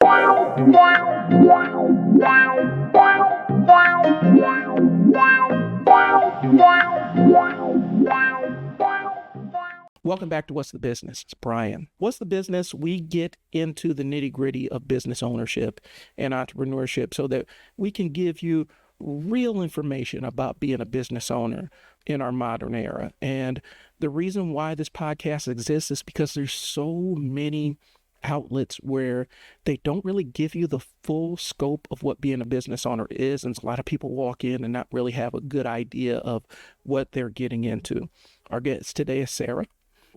Welcome back to What's the Business? It's Bryon. What's the Business? We get into the nitty-gritty of business ownership and entrepreneurship so that we can give you real information about being a business owner in our modern era. And the reason why this podcast exists is because there's so many outlets where they don't really give you the full scope of what being a business owner is. And a lot of people walk in and not really have a good idea of what they're getting into. Our guest today is Sara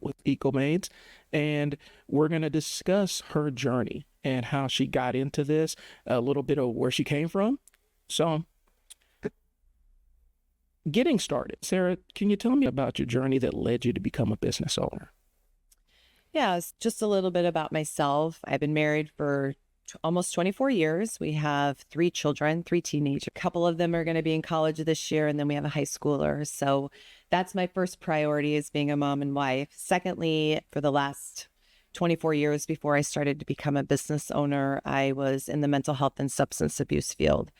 with ecomaids, and we're going to discuss her journey and how she got into this, a little bit of where she came from. So getting started, Sara, can you tell me about your journey that led you to become a business owner? Yes, just a little bit about myself. I've been married for almost 24 years. We have 3 children, 3 teenagers. A couple of them are going to be in college this year, and then we have a high schooler. So that's my first priority, is being a mom and wife. Secondly, for the last 24 years before I started to become a business owner, I was in the mental health and substance abuse field.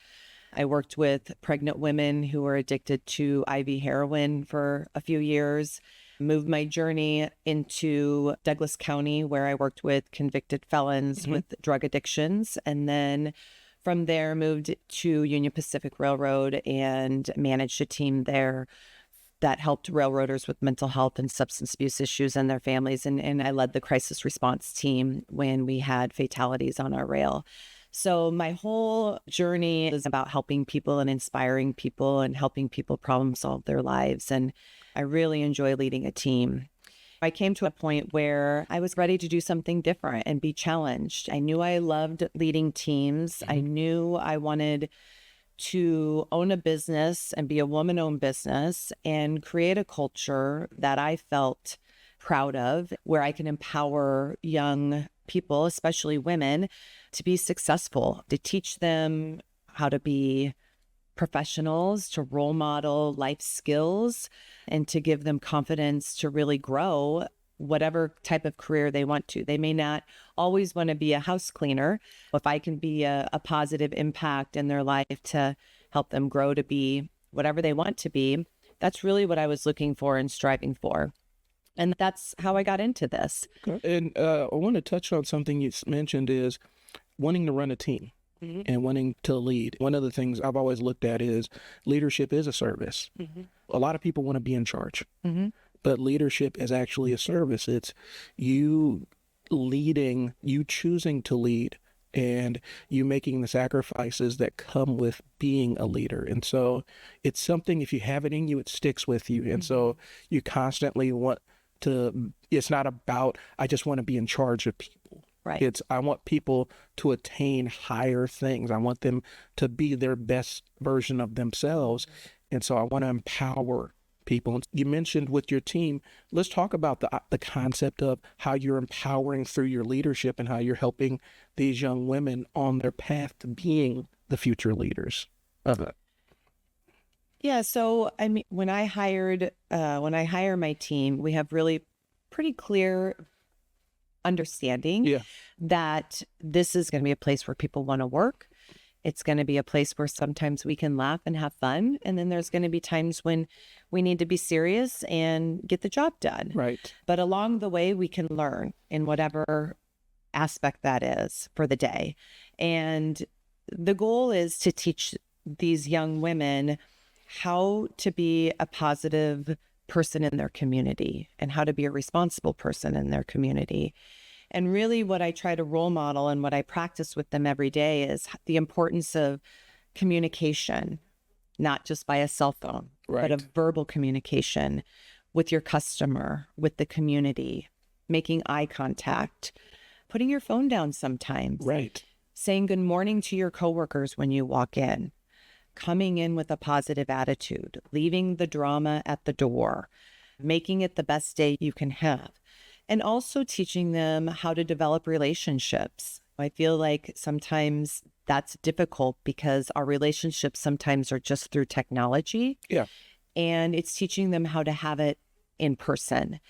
I worked with pregnant women who were addicted to IV heroin for a few years, moved my journey into Douglas County, where I worked with convicted felons with drug addictions. And then from there, moved to Union Pacific Railroad and managed a team there that helped railroaders with mental health and substance abuse issues and their families. And I led the crisis response team when we had fatalities on our rail. So my whole journey is about helping people and inspiring people and helping people problem solve their lives. And I really enjoy leading a team. I came to a point where I was ready to do something different and be challenged. I knew I loved leading teams. I knew I wanted to own a business and be a woman-owned business and create a culture that I felt proud of, where I can empower young people, especially women, to be successful, to teach them how to be professionals, to role model life skills, and to give them confidence to really grow whatever type of career they want to. They may not always want to be a house cleaner. If I can be a positive impact in their life to help them grow to be whatever they want to be, that's really what I was looking for and striving for. And that's how I got into this. Okay. And I want to touch on something you mentioned is wanting to run a team and wanting to lead. One of the things I've always looked at is leadership is a service. A lot of people want to be in charge, but leadership is actually a service. It's you leading, you choosing to lead, and you making the sacrifices that come with being a leader. And so it's something, if you have it in you, it sticks with you. And so you constantly want to, it's not about, I just want to be in charge of people. Right. It's, I want people to attain higher things. I want them to be their best version of themselves. And so I want to empower people. You mentioned with your team, let's talk about the concept of how you're empowering through your leadership and how you're helping these young women on their path to being the future leaders of it. Yeah. So, I mean, when I hire my team, we have really pretty clear understanding that this is going to be a place where people want to work. It's going to be a place where sometimes we can laugh and have fun. And then there's going to be times when we need to be serious and get the job done. Right. But along the way, we can learn in whatever aspect that is for the day. And the goal is to teach these young women how to be a positive person in their community and how to be a responsible person in their community. And really what I try to role model and what I practice with them every day is the importance of communication, not just by a cell phone, but of verbal communication with your customer, with the community, making eye contact, putting your phone down sometimes, saying good morning to your coworkers when you walk in, coming in with a positive attitude, leaving the drama at the door, making it the best day you can have, and also teaching them how to develop relationships. I feel like sometimes that's difficult because our relationships sometimes are just through technology. Yeah. And it's teaching them how to have it in person.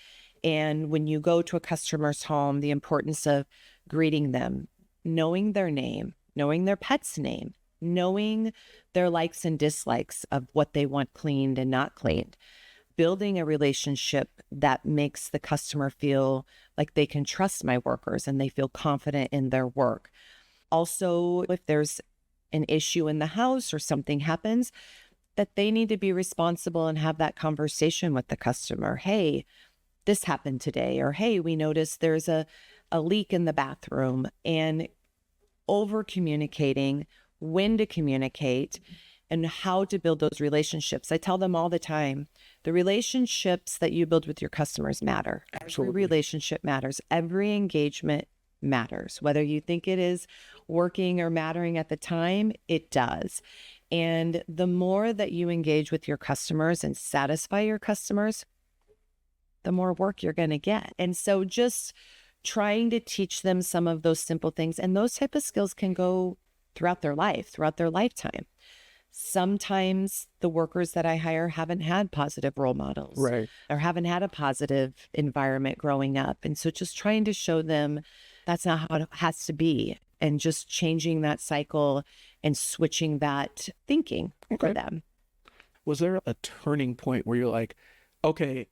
And when you go to a customer's home, the importance of greeting them, knowing their name, knowing their pet's name, knowing their likes and dislikes of what they want cleaned and not cleaned, building a relationship that makes the customer feel like they can trust my workers and they feel confident in their work. Also, if there's an issue in the house or something happens, that they need to be responsible and have that conversation with the customer. Hey, this happened today, or hey, we noticed there's a leak in the bathroom, and over communicating when to communicate and how to build those relationships. I tell them all the time, the relationships that you build with your customers matter. Absolutely. Every relationship matters. Every engagement matters. Whether you think it is working or mattering at the time, it does. And the more that you engage with your customers and satisfy your customers, the more work you're going to get. And so just trying to teach them some of those simple things, and those type of skills can go throughout their life, throughout their lifetime. Sometimes the workers that I hire haven't had positive role models, Right. or haven't had a positive environment growing up. And so just trying to show them that's not how it has to be, and just changing that cycle and switching that thinking for them. Was there a turning point where you're like, okay,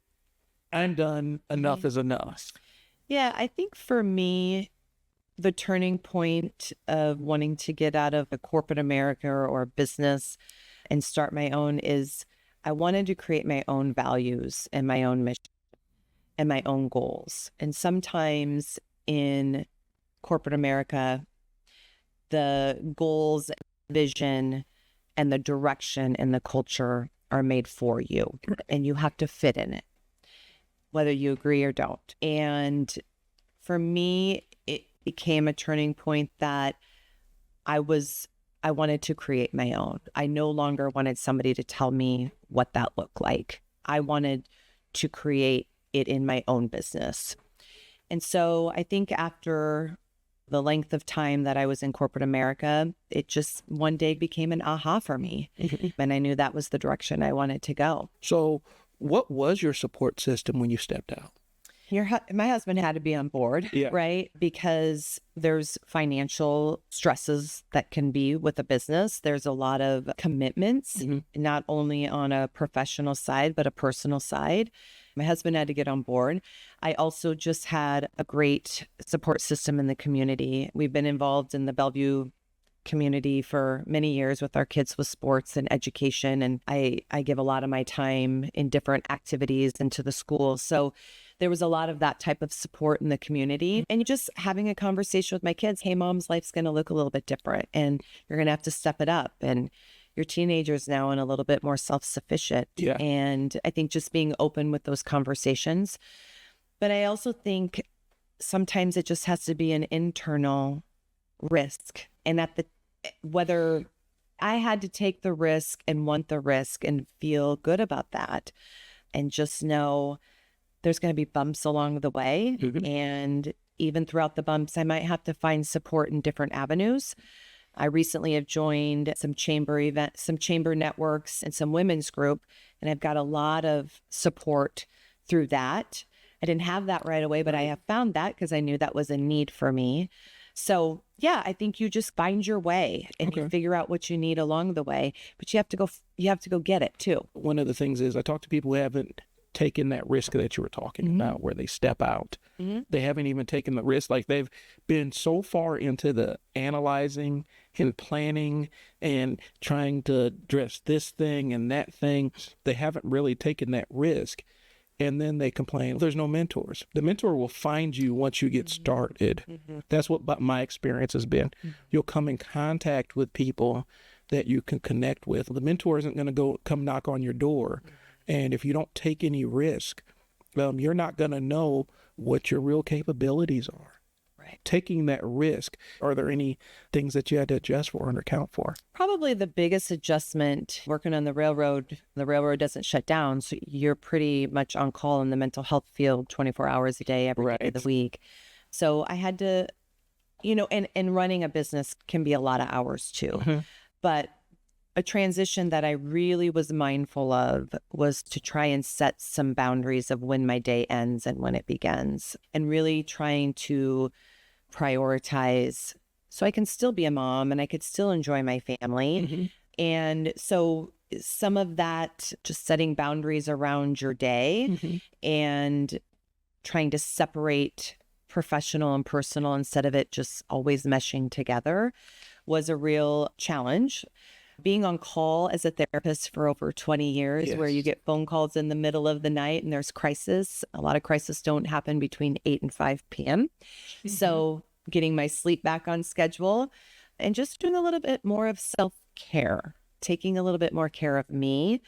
I'm done, enough is enough? Yeah, I think for me, the turning point of wanting to get out of a corporate America or business and start my own is I wanted to create my own values and my own mission and my own goals. And sometimes in corporate America, the goals, vision, and the direction and the culture are made for you, and you have to fit in it, whether you agree or don't. And for me, it became a turning point that I wanted to create my own. I no longer wanted somebody to tell me what that looked like. I wanted to create it in my own business. And so I think after the length of time that I was in corporate America, it just one day became an aha for me. And I knew that was the direction I wanted to go. So what was your support system when you stepped out? My husband had to be on board, Yeah. right? Because there's financial stresses that can be with a business. There's a lot of commitments, not only on a professional side, but a personal side. My husband had to get on board. I also just had a great support system in the community. We've been involved in the Bellevue community for many years with our kids with sports and education. And I give a lot of my time in different activities into the schools. So there was a lot of that type of support in the community. And just having a conversation with my kids, hey, mom's life's going to look a little bit different and you're going to have to step it up. And your teenager's now and a little bit more self-sufficient. Yeah. And I think just being open with those conversations. But I also think sometimes it just has to be an internal risk. And whether I had to take the risk and want the risk and feel good about that, and just know there's going to be bumps along the way. And even throughout the bumps, I might have to find support in different avenues. I recently have joined some chamber events, some chamber networks, and some women's group, and I've got a lot of support through that. I didn't have that right away, but I have found that because I knew that was a need for me. So yeah, I think you just find your way and you figure out what you need along the way, but you have to go get it too. One of the things is I talk to people who haven't taken that risk that you were talking about, where they step out. They haven't even taken the risk. Like they've been so far into the analyzing and planning and trying to address this thing and that thing. They haven't really taken that risk. And then they complain, there's no mentors. The mentor will find you once you get started. That's what my experience has been. You'll come in contact with people that you can connect with. The mentor isn't going to come knock on your door. And if you don't take any risk, you're not going to know what your real capabilities are. Right. Taking that risk, are there any things that you had to adjust for and account for? Probably the biggest adjustment working on the railroad doesn't shut down. So you're pretty much on call in the mental health field 24 hours a day, every day of the week. So I had to, and running a business can be a lot of hours too. But a transition that I really was mindful of was to try and set some boundaries of when my day ends and when it begins, and really trying to prioritize so I can still be a mom and I could still enjoy my family. Mm-hmm. And so some of that, just setting boundaries around your day Mm-hmm. and trying to separate professional and personal instead of it just always meshing together, was a real challenge. Being on call as a therapist for over 20 years, where you Yes. get phone calls in the middle of the night and there's crisis. A lot of crises don't happen between 8 and 5 p.m. Mm-hmm. So getting my sleep back on schedule and just doing a little bit more of self-care, taking a little bit more care of me,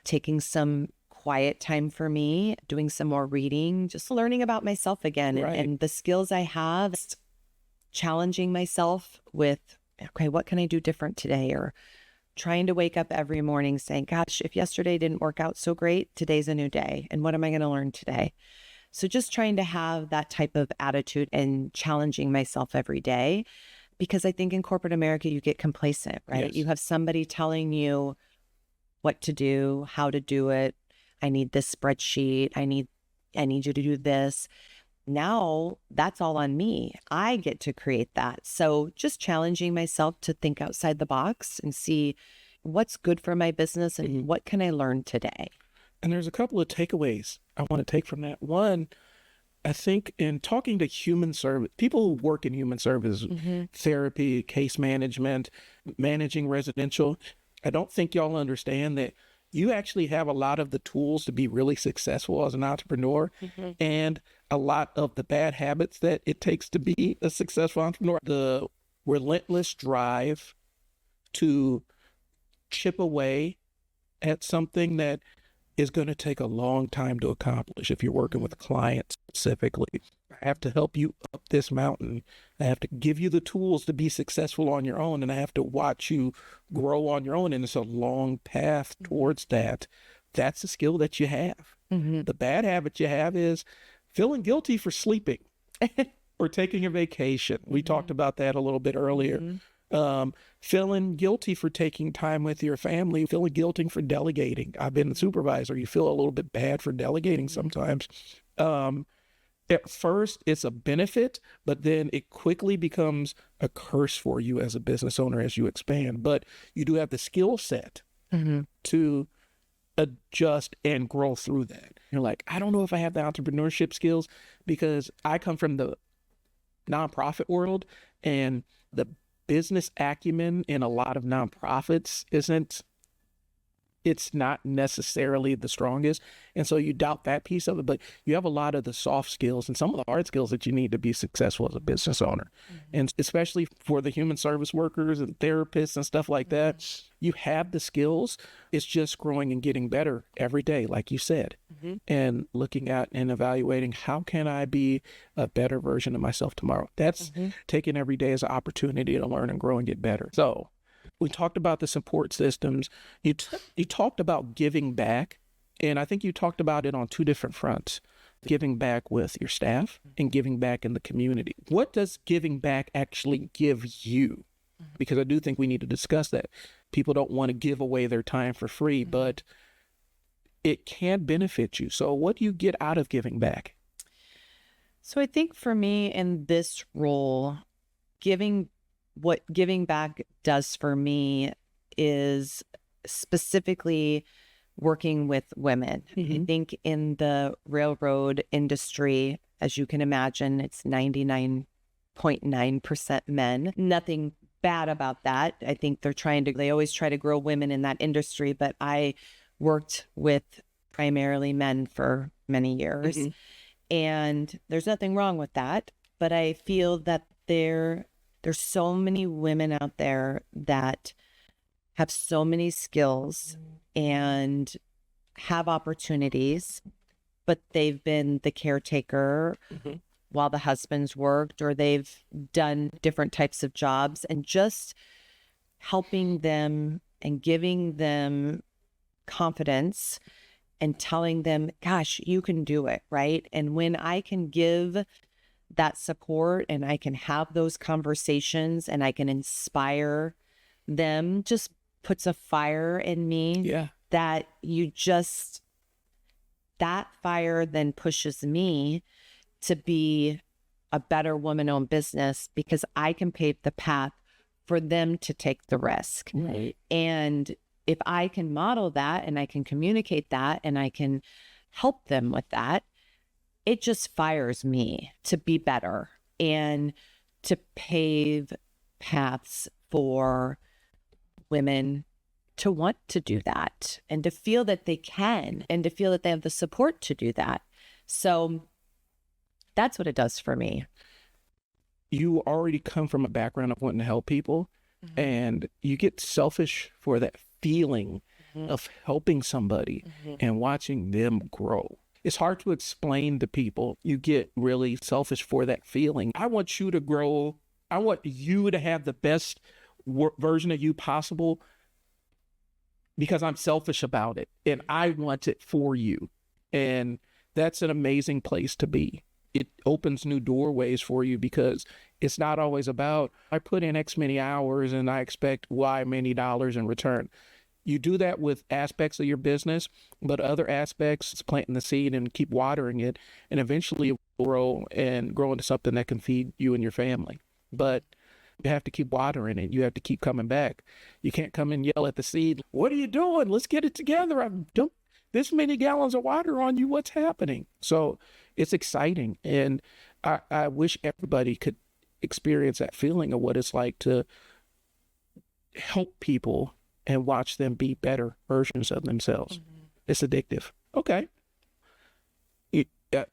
taking some quiet time for me, doing some more reading, just learning about myself again Right. and the skills I have, challenging myself with, okay, what can I do different today? Or trying to wake up every morning saying, gosh, if yesterday didn't work out so great, today's a new day. And what am I going to learn today? So just trying to have that type of attitude and challenging myself every day, because I think in corporate America, you get complacent, right? Yes. You have somebody telling you what to do, how to do it. I need this spreadsheet. I need you to do this. Now that's all on me. I get to create that. So just challenging myself to think outside the box and see what's good for my business and Mhm. what can I learn today. And there's a couple of takeaways I want to take from that. One, I think in talking to human service, people who work in human service, therapy, case management, managing residential, I don't think y'all understand that you actually have a lot of the tools to be really successful as an entrepreneur and a lot of the bad habits that it takes to be a successful entrepreneur. The relentless drive to chip away at something that is going to take a long time to accomplish. If you're working with clients specifically, I have to help you up this mountain. I have to give you the tools to be successful on your own, and I have to watch you grow on your own. And it's a long path towards that. That's a skill that you have. The bad habit you have is feeling guilty for sleeping or taking a vacation. We talked about that a little bit earlier. Feeling guilty for taking time with your family, feeling guilty for delegating. I've been a supervisor. You feel a little bit bad for delegating sometimes. At first, it's a benefit, but then it quickly becomes a curse for you as a business owner as you expand. But you do have the skill set to adjust and grow through that. You're like, I don't know if I have the entrepreneurship skills because I come from the nonprofit world, and the business acumen in a lot of nonprofits it's not necessarily the strongest. And so you doubt that piece of it, but you have a lot of the soft skills and some of the hard skills that you need to be successful as a business owner. And especially for the human service workers and therapists and stuff like that, you have the skills. It's just growing and getting better every day, like you said, and looking at and evaluating, how can I be a better version of myself tomorrow? That's taking every day as an opportunity to learn and grow and get better. So we talked about the support systems. You talked about giving back, and I think you talked about it on two different fronts: giving back with your staff and giving back in the community. What does giving back actually give you? Because I do think we need to discuss that. People don't want to give away their time for free, but it can benefit you. So what do you get out of giving back? So I think for me in this role, what giving back does for me is specifically working with women. I think in the railroad industry, as you can imagine, it's 99.9% men. Nothing bad about that. I think they always try to grow women in that industry, but I worked with primarily men for many years. And there's nothing wrong with that, but I feel that there's so many women out there that have so many skills and have opportunities, but they've been the caretaker while the husband's worked, or they've done different types of jobs, and just helping them and giving them confidence and telling them, gosh, you can do it, right? And when I can give that support and I can have those conversations and I can inspire them, just puts a fire in me that that fire then pushes me to be a better woman-owned business because I can pave the path for them to take the risk. Right. And if I can model that and I can communicate that and I can help them with that, it just fires me to be better and to pave paths for women to want to do that and to feel that they can and to feel that they have the support to do that. So that's what it does for me. You already come from a background of wanting to help people, and you get selfish for that feeling of helping somebody and watching them grow. It's hard to explain to people. You get really selfish for that feeling. I want you to grow. I want you to have the best version of you possible because I'm selfish about it and I want it for you. And that's an amazing place to be. It opens new doorways for you because it's not always about, I put in X many hours and I expect Y many dollars in return. You do that with aspects of your business, but other aspects, planting the seed and keep watering it, and eventually it will grow and grow into something that can feed you and your family. But you have to keep watering it. You have to keep coming back. You can't come and yell at the seed, what are you doing? Let's get it together. I've dumped this many gallons of water on you. What's happening? So it's exciting. And I wish everybody could experience that feeling of what it's like to help people and watch them be better versions of themselves. It's addictive. Okay.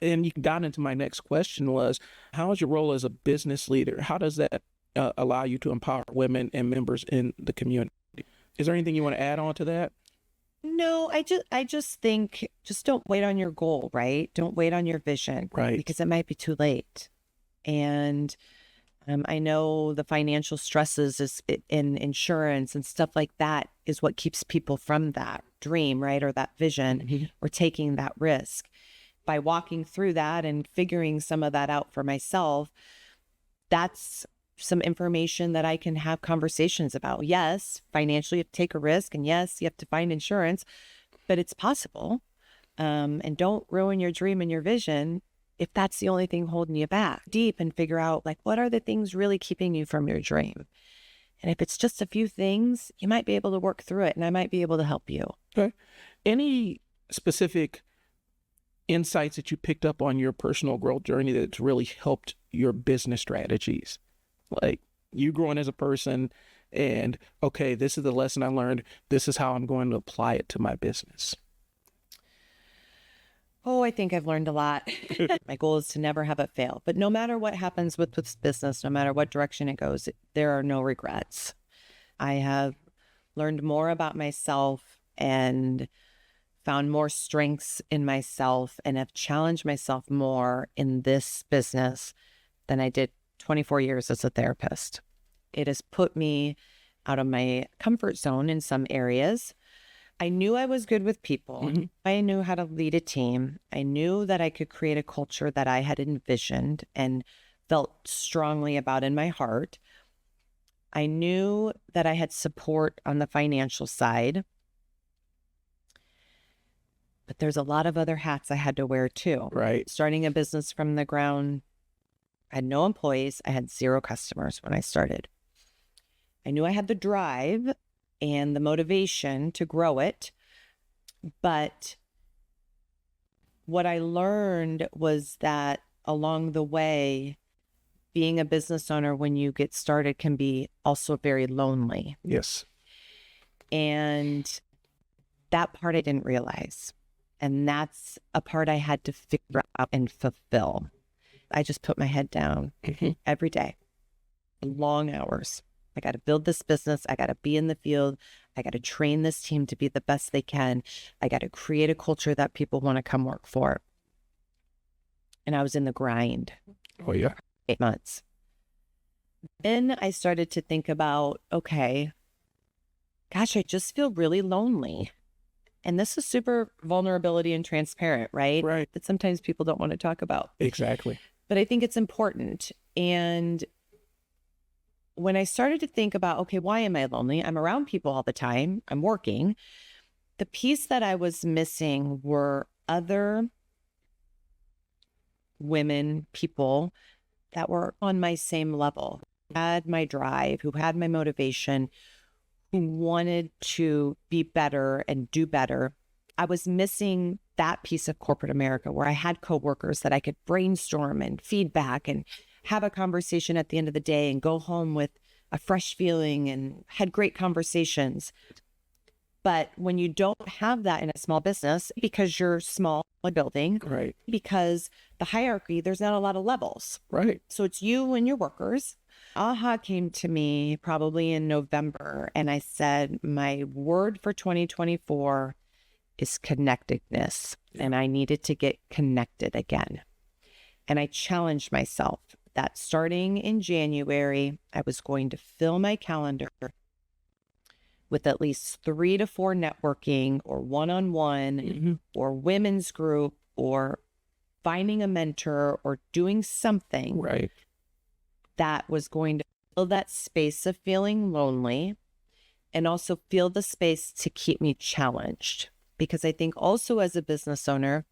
And you got into my next question was, how is your role as a business leader? How does that allow you to empower women and members in the community? Is there anything you want to add on to that? No, I just think, just don't wait on your goal, right? Don't wait on your vision, Right. Because it might be too late. And I know the financial stresses in insurance and stuff like that is what keeps people from that dream, right? Or that vision or taking that risk. By walking through that and figuring some of that out for myself, that's some information that I can have conversations about. Yes, financially you have to take a risk, and yes, you have to find insurance, but it's possible. And don't ruin your dream and your vision if that's the only thing holding you back. Deep and figure out, like, what are the things really keeping you from your dream? And if it's just a few things, you might be able to work through it, and I might be able to help you. Okay. Any specific insights that you picked up on your personal growth journey that's really helped your business strategies? Like you growing as a person and, okay, this is the lesson I learned. This is how I'm going to apply it to my business. Oh, I think I've learned a lot. My goal is to never have it fail. But no matter what happens with this business, no matter what direction it goes, there are no regrets. I have learned more about myself and found more strengths in myself and have challenged myself more in this business than I did 24 years as a therapist. It has put me out of my comfort zone in some areas. I knew I was good with people. I knew how to lead a team. I knew that I could create a culture that I had envisioned and felt strongly about in my heart. I knew that I had support on the financial side. But there's a lot of other hats I had to wear too. Right. Starting a business from the ground, I had no employees. I had 0 customers when I started. I knew I had the drive and the motivation to grow it. But what I learned was that along the way, being a business owner when you get started can be also very lonely. Yes. And that part I didn't realize. And that's a part I had to figure out and fulfill. I just put my head down every day, long hours. I got to build this business. I got to be in the field. I got to train this team to be the best they can. I got to create a culture that people want to come work for. And I was in the grind. Oh, yeah. 8 months. Then I started to think about, okay, gosh, I just feel really lonely. And this is super vulnerability and transparent, right? Right. That sometimes people don't want to talk about. Exactly. But I think it's important. And when I started to think about, okay, why am I lonely? I'm around people all the time. I'm working. The piece that I was missing were other women, people that were on my same level, who had my drive, who had my motivation, who wanted to be better and do better. I was missing that piece of corporate America where I had coworkers that I could brainstorm and feedback and have a conversation at the end of the day and go home with a fresh feeling and had great conversations. But when you don't have that in a small business, because you're small building, Right. because the hierarchy, there's not a lot of levels. Right. So it's you and your workers. AHA came to me probably in November, and I said, my word for 2024 is connectedness, and I needed to get connected again. And I challenged myself that starting in January, I was going to fill my calendar with at least 3 to 4 networking or one-on-one or women's group or finding a mentor or doing something Right. that was going to fill that space of feeling lonely and also fill the space to keep me challenged. Because I think also as a business owner,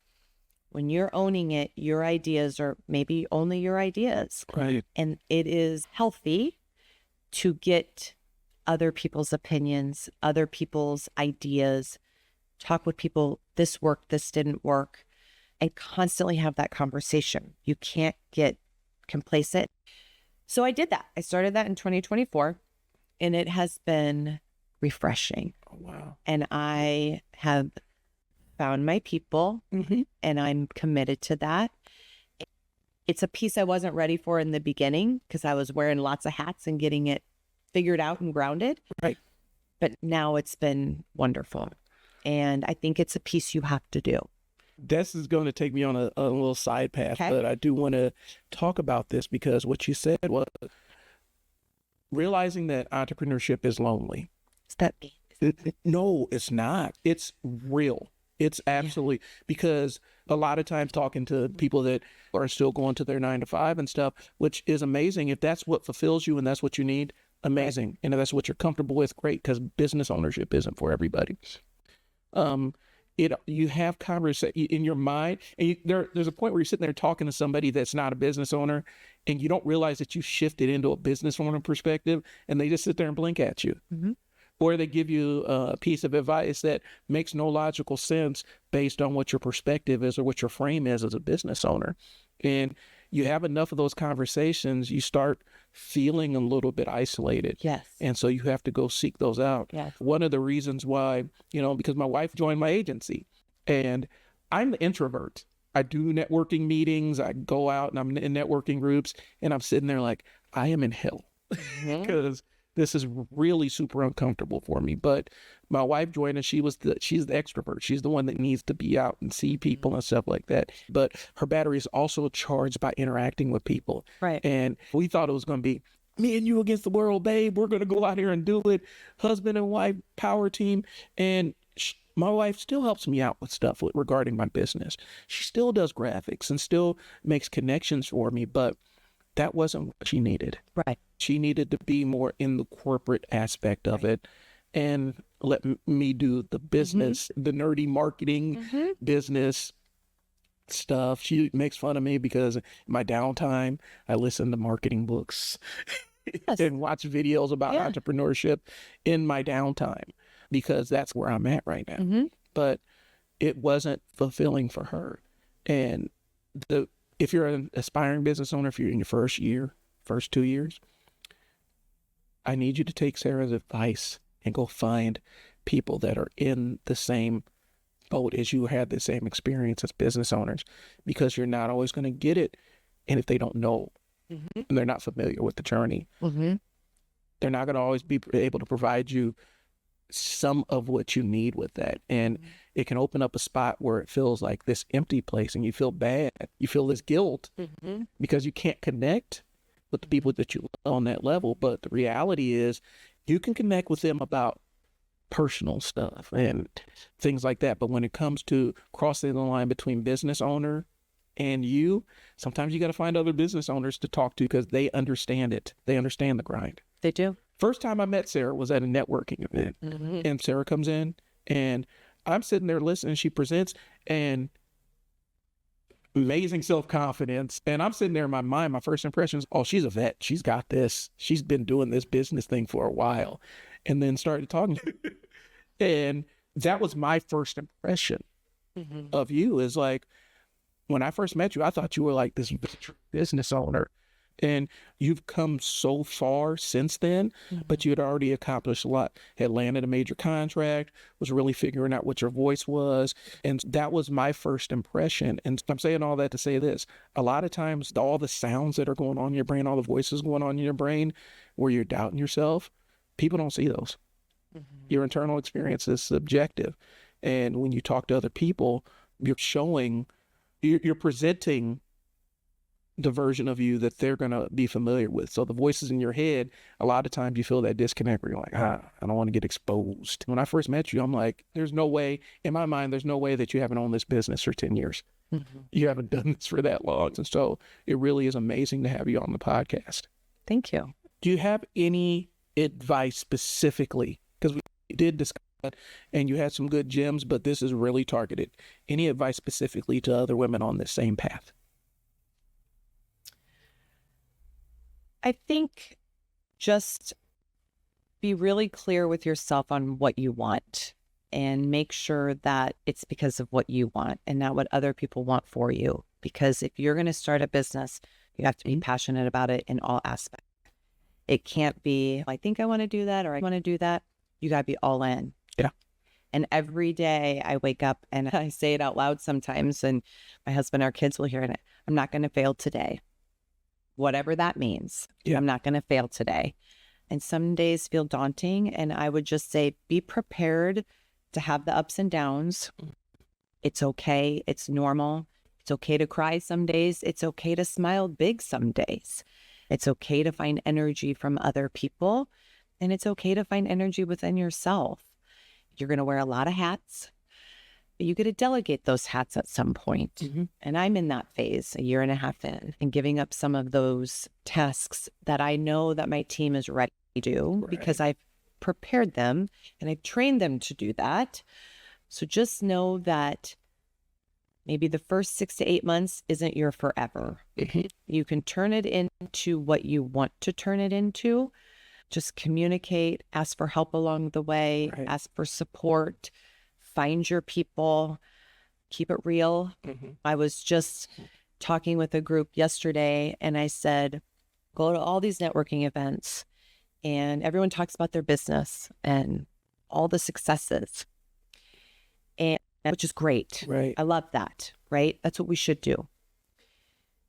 when you're owning it, your ideas are maybe only your ideas. Right. And it is healthy to get other people's opinions, other people's ideas, talk with people, this worked, this didn't work, and constantly have that conversation. You can't get complacent. So I did that. I started that in 2024, and it has been refreshing. Oh, wow. And I have found my people, and I'm committed to that. It's a piece I wasn't ready for in the beginning because I was wearing lots of hats and getting it figured out and grounded. Right. But now it's been wonderful. And I think it's a piece you have to do. This is going to take me on a little side path, Okay. but I do want to talk about this because what you said was realizing that entrepreneurship is lonely. Is that No, it's not. It's real. It's absolutely because a lot of times talking to people that are still going to their 9 to 5 and stuff, which is amazing. If that's what fulfills you and that's what you need, amazing. And if that's what you're comfortable with, great, because business ownership isn't for everybody. You have conversation in your mind, and there's a point where you're sitting there talking to somebody that's not a business owner, and you don't realize that you shifted into a business owner perspective, and they just sit there and blink at you. Or they give you a piece of advice that makes no logical sense based on what your perspective is or what your frame is as a business owner. And you have enough of those conversations, you start feeling a little bit isolated. Yes. And so you have to go seek those out. Yes. One of the reasons why, because my wife joined my agency and I'm the introvert. I do networking meetings. I go out and I'm in networking groups and I'm sitting there like, I am in hell because this is really super uncomfortable for me. But my wife joined and she's the extrovert. She's the one that needs to be out and see people and stuff like that. But her battery is also charged by interacting with people. Right. And we thought it was going to be me and you against the world, babe. We're going to go out here and do it. Husband and wife power team. And my wife still helps me out with stuff regarding my business. She still does graphics and still makes connections for me, but that wasn't what she needed. Right. She needed to be more in the corporate aspect of it and let me do the business, the nerdy marketing business stuff. She makes fun of me because in my downtime, I listen to marketing books and watch videos about entrepreneurship in my downtime because that's where I'm at right now. But it wasn't fulfilling for her. And if you're an aspiring business owner, if you're in your first 2 years, I need you to take Sarah's advice and go find people that are in the same boat as you had the same experience as business owners, because you're not always going to get it. And if they don't know and they're not familiar with the journey, they're not going to always be able to provide you some of what you need with that. And it can open up a spot where it feels like this empty place and you feel bad. You feel this guilt because you can't connect with the people that you love on that level. But the reality is you can connect with them about personal stuff and things like that. But when it comes to crossing the line between business owner and you, sometimes you got to find other business owners to talk to because they understand it. They understand the grind. They do. First time I met Sarah was at a networking event, and Sarah comes in and I'm sitting there listening. She presents and amazing self-confidence. And I'm sitting there in my mind, my first impression is, oh, she's a vet. She's got this. She's been doing this business thing for a while. And then started talking. And that was my first impression of you, is like, when I first met you, I thought you were like this business owner. And you've come so far since then, but you had already accomplished a lot, had landed a major contract, was really figuring out what your voice was. And that was my first impression. And I'm saying all that to say this: a lot of times, all the sounds that are going on in your brain, all the voices going on in your brain, where you're doubting yourself, people don't see those. Your internal experience is subjective. And when you talk to other people, you're presenting the version of you that they're going to be familiar with. So the voices in your head, a lot of times you feel that disconnect where you're like, I don't want to get exposed. When I first met you, I'm like, there's no way, in my mind, there's no way that you haven't owned this business for 10 years. You haven't done this for that long. And so it really is amazing to have you on the podcast. Thank you. Do you have any advice specifically? Because we did discuss that and you had some good gems, but this is really targeted. Any advice specifically to other women on this same path? I think just be really clear with yourself on what you want and make sure that it's because of what you want and not what other people want for you. Because if you're going to start a business, you have to be passionate about it in all aspects. It can't be, I think I want to do that or I want to do that. You got to be all in. Yeah. And every day I wake up and I say it out loud sometimes, and my husband, our kids will hear it. I'm not going to fail today. Whatever that means. Yeah. I'm not going to fail today. And some days feel daunting. And I would just say, be prepared to have the ups and downs. It's okay. It's normal. It's okay to cry some days. It's okay to smile big some days. It's okay to find energy from other people. And it's okay to find energy within yourself. You're going to wear a lot of hats. But you get to delegate those hats at some point. And I'm in that phase, a year and a half in, and giving up some of those tasks that I know that my team is ready to do because I've prepared them and I've trained them to do that. So just know that maybe the first 6 to 8 months isn't your forever. You can turn it into what you want to turn it into. Just communicate, ask for help along the way, ask for support. Find your people, keep it real. I was just talking with a group yesterday and I said, go to all these networking events and everyone talks about their business and all the successes, and which is great. I love that, right? That's what we should do.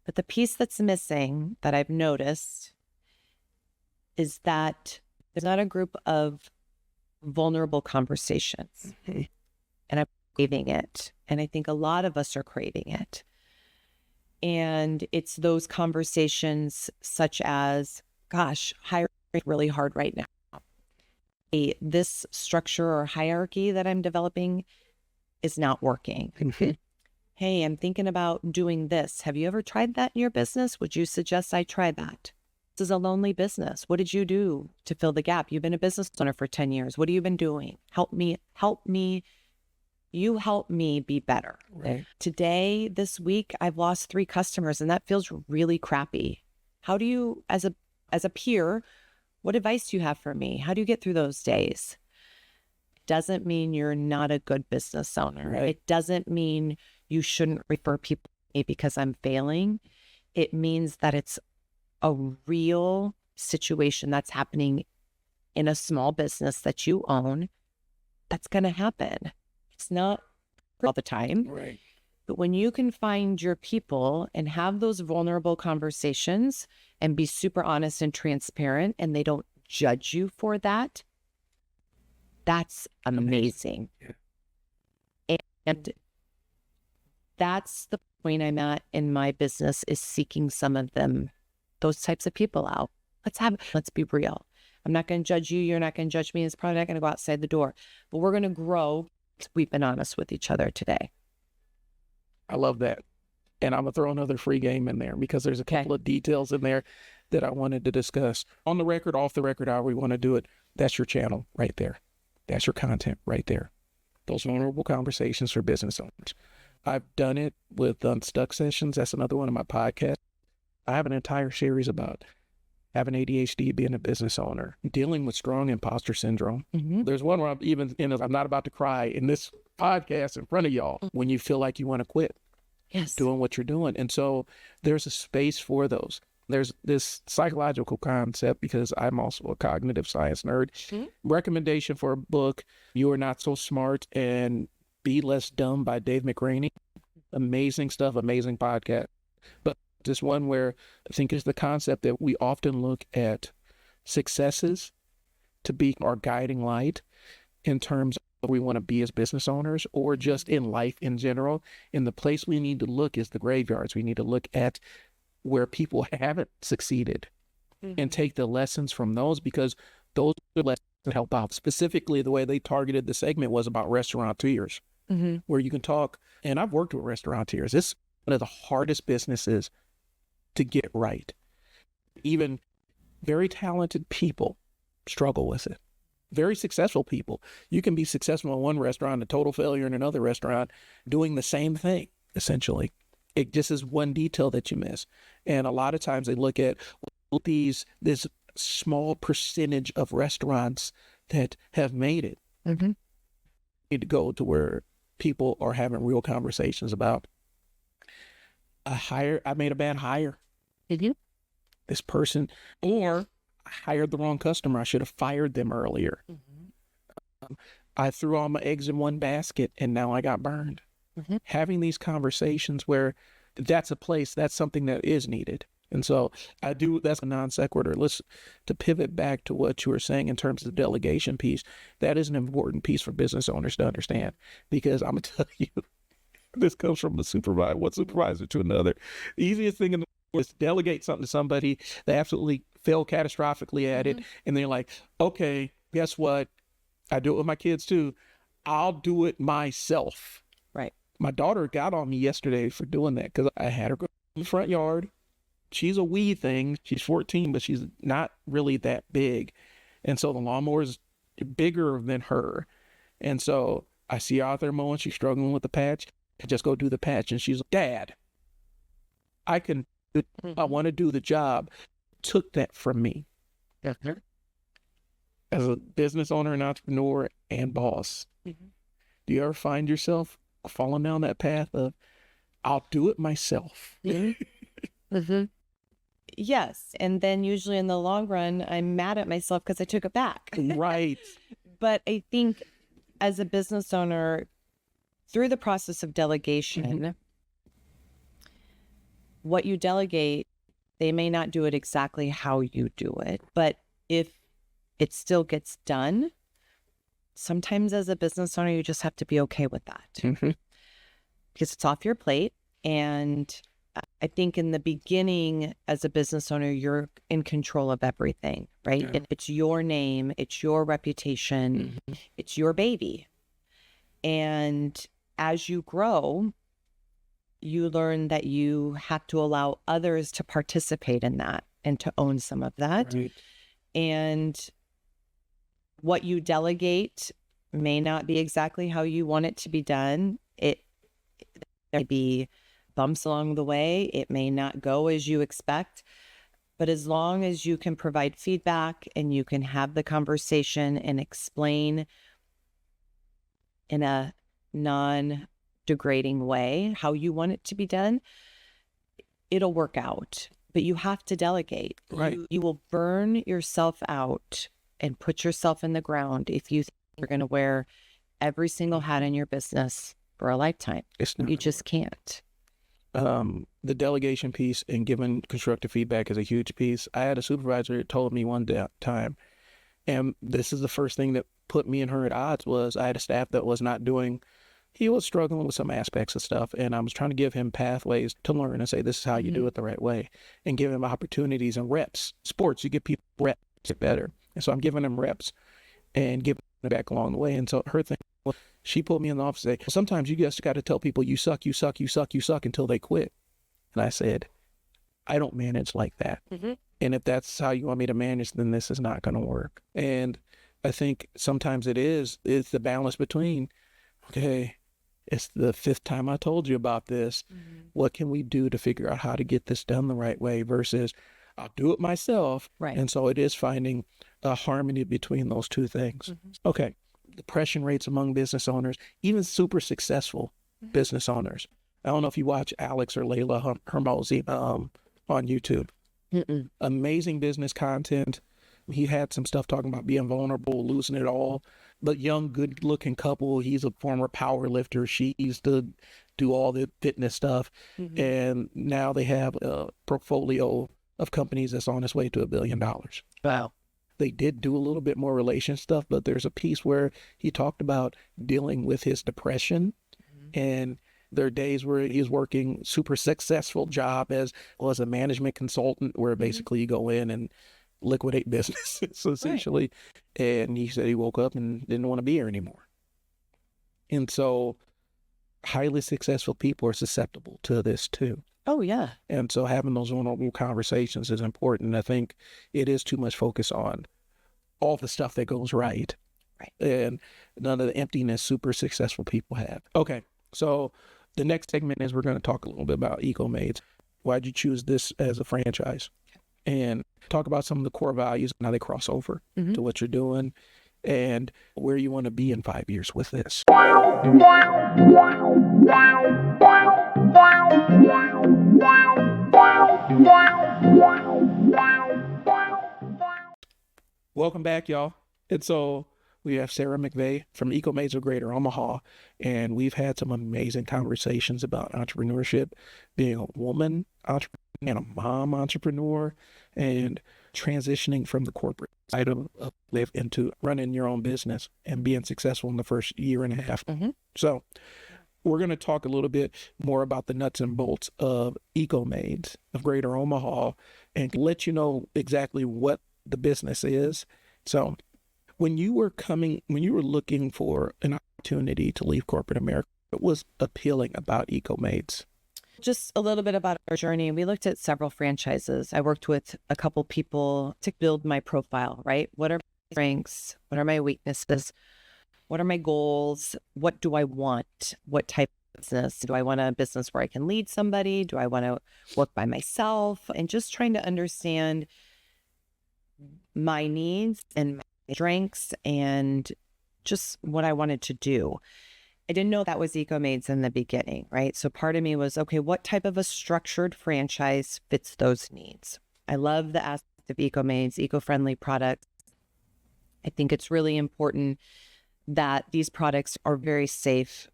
But the piece that's missing that I've noticed is that there's not a group of vulnerable conversations. And I'm craving it. And I think a lot of us are craving it. And it's those conversations such as, gosh, hiring is really hard right now. This structure or hierarchy that I'm developing is not working. Hey, I'm thinking about doing this. Have you ever tried that in your business? Would you suggest I try that? This is a lonely business. What did you do to fill the gap? You've been a business owner for 10 years. What have you been doing? Help me. You help me be better. Today, this week, I've lost 3 customers and that feels really crappy. How do you, as a peer, what advice do you have for me? How do you get through those days? It doesn't mean you're not a good business owner. It doesn't mean you shouldn't refer people to me because I'm failing. It means that it's a real situation that's happening in a small business that you own. That's going to happen. It's not all the time, but when you can find your people and have those vulnerable conversations and be super honest and transparent, and they don't judge you for that, that's amazing. And that's the point I'm at in my business, is seeking some of them, those types of people out. Let's be real. I'm not going to judge you. You're not going to judge me. It's probably not going to go outside the door, but we're going to grow. We've been honest with each other today. I love that. And I'm going to throw another free game in there because there's a couple of details in there that I wanted to discuss. On the record, off the record, however we want to do it, that's your channel right there. That's your content right there. Those vulnerable conversations for business owners. I've done it with Unstuck Sessions. That's another one of my podcasts. I have an entire series about having ADHD, being a business owner, dealing with strong imposter syndrome. There's one where I'm not about to cry in this podcast in front of y'all when you feel like you want to quit doing what you're doing. And so there's a space for those. There's this psychological concept, because I'm also a cognitive science nerd. Recommendation for a book, You Are Not So Smart and Be Less Dumb by Dave McRaney. Amazing stuff, amazing podcast. But this one where I think is the concept that we often look at successes to be our guiding light in terms of what we want to be as business owners, or just in life in general. And the place we need to look is the graveyards. We need to look at where people haven't succeeded and take the lessons from those, because those are lessons that help out. Specifically, the way they targeted the segment was about restaurateurs, where you can talk. And I've worked with restaurateurs. It's one of the hardest businesses to get right. Even very talented people struggle with it. Very successful people. You can be successful in one restaurant, a total failure in another restaurant, doing the same thing, essentially. It just is one detail that you miss. And a lot of times they look at this small percentage of restaurants that have made it. You need to go to where people are having real conversations about, I made a bad hire. Did you? This person, or I hired the wrong customer. I should have fired them earlier. I threw all my eggs in one basket and now I got burned. Having these conversations where that's something that is needed. And so that's a non sequitur. To pivot back to what you were saying in terms of the delegation piece, that is an important piece for business owners to understand, because I'm going to tell you, this comes from one supervisor to another. The easiest thing in the world is to delegate something to somebody. They absolutely fail catastrophically at it. And they're like, okay, guess what? I do it with my kids too. I'll do it myself. Right. My daughter got on me yesterday for doing that, because I had her go in the front yard. She's a wee thing. She's 14, but she's not really that big. And so the lawnmower is bigger than her. And so I see her out there mowing. She's struggling with the patch. I just go do the patch. And she's like, Dad, I want to do the job. Took that from me. As a business owner and entrepreneur and boss. Do you ever find yourself falling down that path of, I'll do it myself? Yes. And then usually in the long run, I'm mad at myself because I took it back. Right. But I think as a business owner, through the process of delegation, what you delegate, they may not do it exactly how you do it, but if it still gets done, sometimes as a business owner, you just have to be okay with that because it's off your plate. And I think in the beginning, as a business owner, you're in control of everything, right? Yeah. It's your name, it's your reputation, it's your baby. And as you grow, you learn that you have to allow others to participate in that and to own some of that. Right. And what you delegate may not be exactly how you want it to be done. There may be bumps along the way. It may not go as you expect. But as long as you can provide feedback and you can have the conversation and explain in a non-degrading way how you want it to be done, it'll work out. But you have to delegate. Right. You will burn yourself out and put yourself in the ground if you think you're going to wear every single hat in your business for a lifetime. You just can't. The delegation piece and giving constructive feedback is a huge piece. I had a supervisor that told me one time, and this is the first thing that put me and her at odds, was I had a staff that was not doing, he was struggling with some aspects of stuff, and I was trying to give him pathways to learn and say, this is how you do it the right way, and give him opportunities and reps. Sports, you give people reps to get better. And so I'm giving them reps and giving it back along the way. And so her thing, she pulled me in the office and said, well, sometimes you just got to tell people you suck until they quit. And I said, I don't manage like that. And if that's how you want me to manage, then this is not going to work. And I think sometimes it's the balance between, okay, It's the fifth time I told you about this. What can we do to figure out how to get this done the right way versus I'll do it myself. Right. And so it is finding a harmony between those two things. Okay. Depression rates among business owners, even super successful business owners. I don't know if you watch Alex or Layla Hermosi on YouTube. Amazing business content. He had some stuff talking about being vulnerable, losing it all. But young, good-looking couple. He's a former power lifter. She used to do all the fitness stuff. And now they have a portfolio of companies that's on its way to $1 billion. Wow. They did do a little bit more relation stuff, but there's a piece where he talked about dealing with his depression. And there are days where he's working super successful job as a management consultant, where basically you go in and liquidate businesses essentially. And he said he woke up and didn't want to be here anymore. And so highly successful people are susceptible to this too. Oh, yeah. And so having those vulnerable conversations is important. I think it is too much focus on all the stuff that goes right. And none of the emptiness super successful people have. Okay. So the next segment is we're going to talk a little bit about ecomaids. Why'd you choose this as a franchise? And talk about some of the core values and how they cross over to what you're doing and where you want to be in 5 years with this. Welcome back, y'all. And so we have Sara McVay from ecomaids of Greater Omaha, and we've had some amazing conversations about entrepreneurship, being a woman entrepreneur and a mom entrepreneur, and transitioning from the corporate side of life into running your own business and being successful in the first year and a half. So we're going to talk a little bit more about the nuts and bolts of ecomaids of Greater Omaha and let you know exactly what the business is. So when you were looking for an opportunity to leave corporate America, what was appealing about ecomaids? Just a little bit about our journey. We looked at several franchises. I worked with a couple people to build my profile, right? What are my strengths? What are my weaknesses? What are my goals? What do I want? What type of business? Do I want a business where I can lead somebody? Do I want to work by myself? And just trying to understand my needs and my strengths and just what I wanted to do. I didn't know that was ecomaids in the beginning, right? So part of me was, okay, what type of a structured franchise fits those needs? I love the aspect of ecomaids, eco-friendly products. I think it's really important that these products are very safe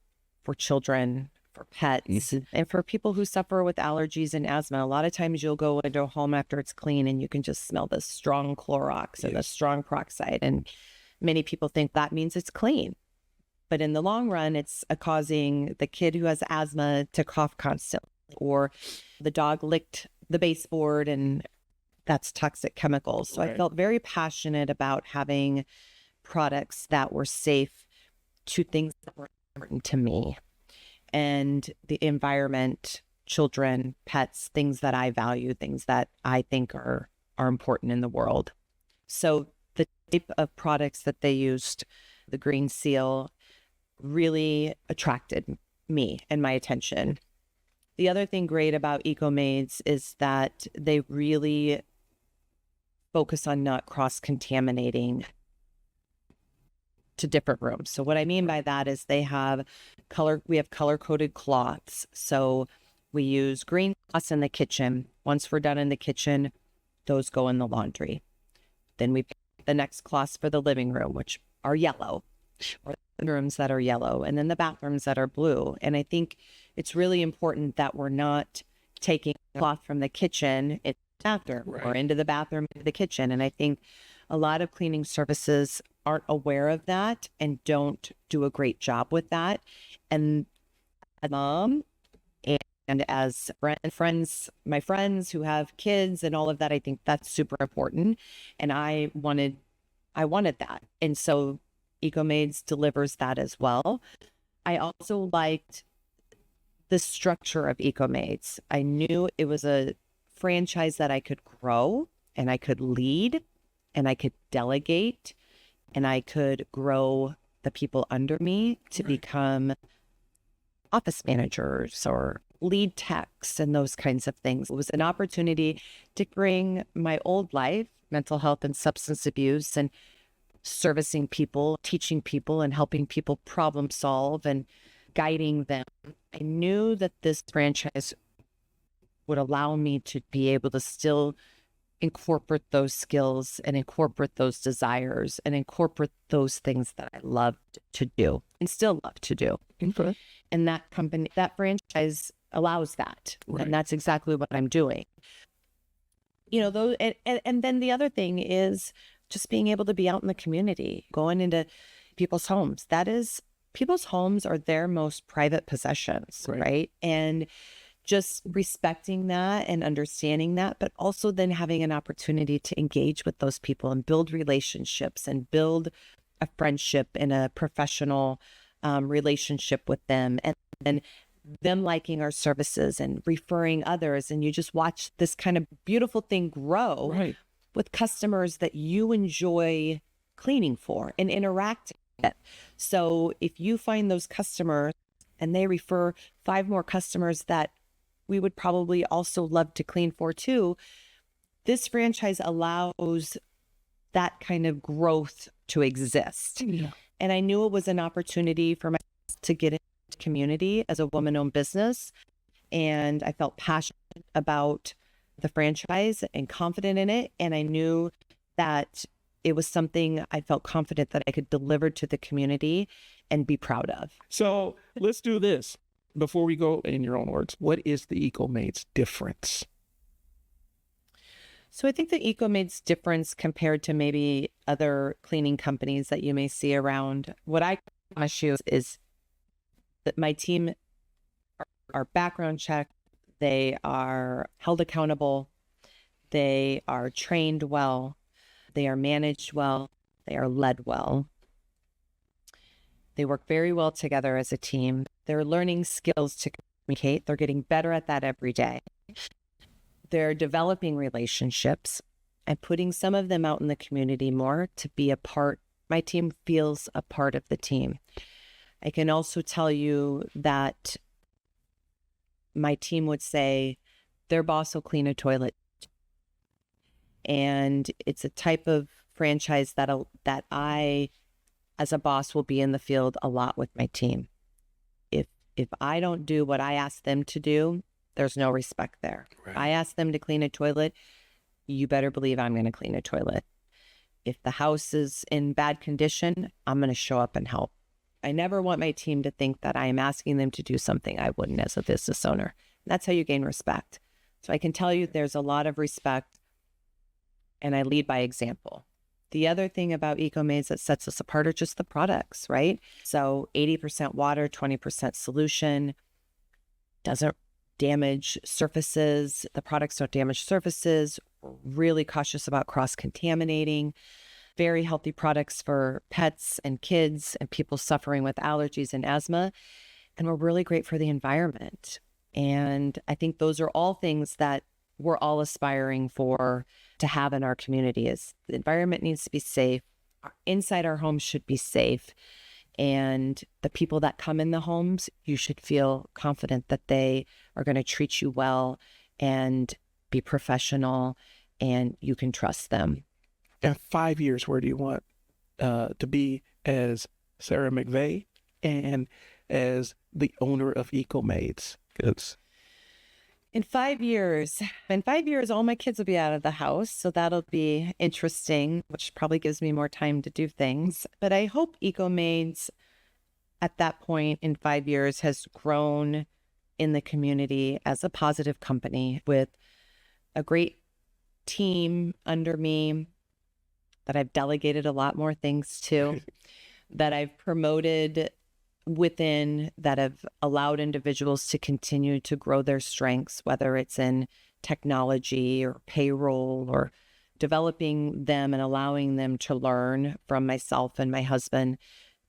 for children, for pets, and for people who suffer with allergies and asthma. A lot of times you'll go into a home after it's clean and you can just smell the strong Clorox or the strong peroxide. And many people think that means it's clean. But in the long run, it's causing the kid who has asthma to cough constantly, or the dog licked the baseboard and that's toxic chemicals. So I felt very passionate about having products that were safe to things that were important to me and the environment, children, pets, things that I value, things that I think are important in the world. So the type of products that they used, the green seal, really attracted me and my attention. The other thing great about ecomaids is that they really focus on not cross-contaminating to different rooms. So what I mean by that is we have color-coded cloths. So we use green cloths in the kitchen. Once we're done in the kitchen, those go in the laundry. Then we pick the next cloths for the living room, which are yellow, or the rooms that are yellow, and then the bathrooms that are blue. And I think it's really important that we're not taking cloth from the kitchen into the bathroom or into the bathroom into the kitchen. And I think a lot of cleaning services aren't aware of that and don't do a great job with that. And as a mom and as my friends who have kids and all of that, I think that's super important. And I wanted that. And so ecomaids delivers that as well. I also liked the structure of ecomaids. I knew it was a franchise that I could grow and I could lead and I could delegate and I could grow the people under me to become office managers or lead techs and those kinds of things. It was an opportunity to bring my old life, mental health and substance abuse, and servicing people, teaching people, and helping people problem solve and guiding them. I knew that this franchise would allow me to be able to still incorporate those skills and incorporate those desires and incorporate those things that I loved to do and still love to do. Okay. And that company, that franchise allows that. Right. And that's exactly what I'm doing. Those, and then the other thing is just being able to be out in the community, going into people's homes. People's homes are their most private possessions, right? And just respecting that and understanding that, but also then having an opportunity to engage with those people and build relationships and build a friendship and a professional relationship with them, and then them liking our services and referring others. And you just watch this kind of beautiful thing grow with customers that you enjoy cleaning for and interacting with. So if you find those customers and they refer 5 more customers that we would probably also love to clean for too, this franchise allows that kind of growth to exist. Yeah. And I knew it was an opportunity for myself to get into community as a woman-owned business. And I felt passionate about the franchise and confident in it. And I knew that it was something I felt confident that I could deliver to the community and be proud of. So let's do this. Before we go, in your own words, what is the ecomaids difference? So I think the ecomaids difference compared to maybe other cleaning companies that you may see around, what I promise you is that my team are background checked, they are held accountable, they are trained well, they are managed well, they are led well. They work very well together as a team. They're learning skills to communicate. They're getting better at that every day. They're developing relationships and putting some of them out in the community more to be a part. My team feels a part of the team. I can also tell you that my team would say their boss will clean a toilet. And it's a type of franchise that I, as a boss, will be in the field a lot with my team. If I don't do what I ask them to do, there's no respect there. Right. I ask them to clean a toilet, you better believe I'm going to clean a toilet. If the house is in bad condition, I'm going to show up and help. I never want my team to think that I am asking them to do something I wouldn't as a business owner. And that's how you gain respect. So I can tell you there's a lot of respect, and I lead by example. The other thing about ecomaids that sets us apart are just the products, right? So 80% water, 20% solution, doesn't damage surfaces. The products don't damage surfaces. We're really cautious about cross-contaminating. Very healthy products for pets and kids and people suffering with allergies and asthma. And we're really great for the environment. And I think those are all things that we're all aspiring for to have in our community. Is the environment needs to be safe. Inside our homes should be safe. And the people that come in the homes, you should feel confident that they are going to treat you well and be professional, and you can trust them. In 5 years, where do you want to be as Sara McVay and as the owner of ecomaids? In 5 years, all my kids will be out of the house. So that'll be interesting, which probably gives me more time to do things. But I hope ecomaids at that point in 5 years has grown in the community as a positive company with a great team under me that I've delegated a lot more things to, that I've promoted within, that have allowed individuals to continue to grow their strengths, whether it's in technology or payroll or developing them and allowing them to learn from myself and my husband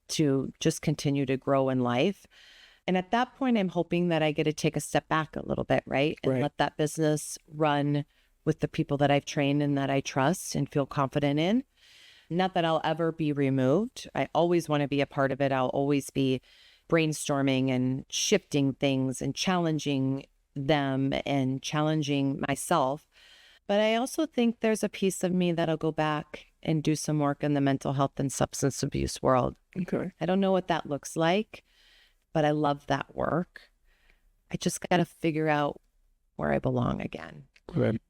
to just continue to grow in life. And at that point, I'm hoping that I get to take a step back a little bit, right? And let that business run with the people that I've trained and that I trust and feel confident in. Not that I'll ever be removed. I always want to be a part of it. I'll always be brainstorming and shifting things and challenging them and challenging myself. But I also think there's a piece of me that'll go back and do some work in the mental health and substance abuse world. Okay. I don't know what that looks like, but I love that work. I just got to figure out where I belong again. Good.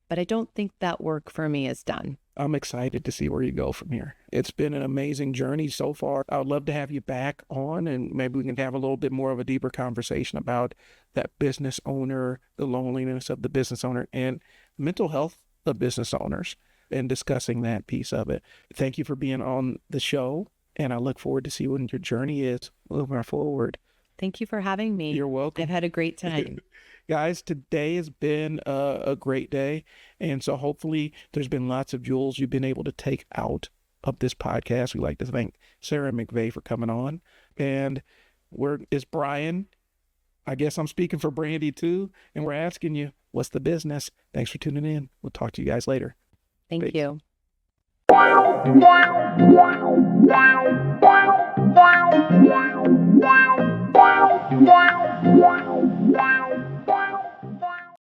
But I don't think that work for me is done. I'm excited to see where you go from here. It's been an amazing journey so far. I would love to have you back on, and maybe we can have a little bit more of a deeper conversation about that business owner, the loneliness of the business owner, and mental health of business owners, and discussing that piece of it. Thank you for being on the show, and I look forward to see what your journey is moving forward. Thank you for having me. You're welcome. I've had a great time. Guys, today has been a great day. And so hopefully there's been lots of jewels you've been able to take out of this podcast. We'd like to thank Sara McVay for coming on. And it's Bryon. I guess I'm speaking for Brandy too. And we're asking you, what's the business? Thanks for tuning in. We'll talk to you guys later. Thank you. Wow.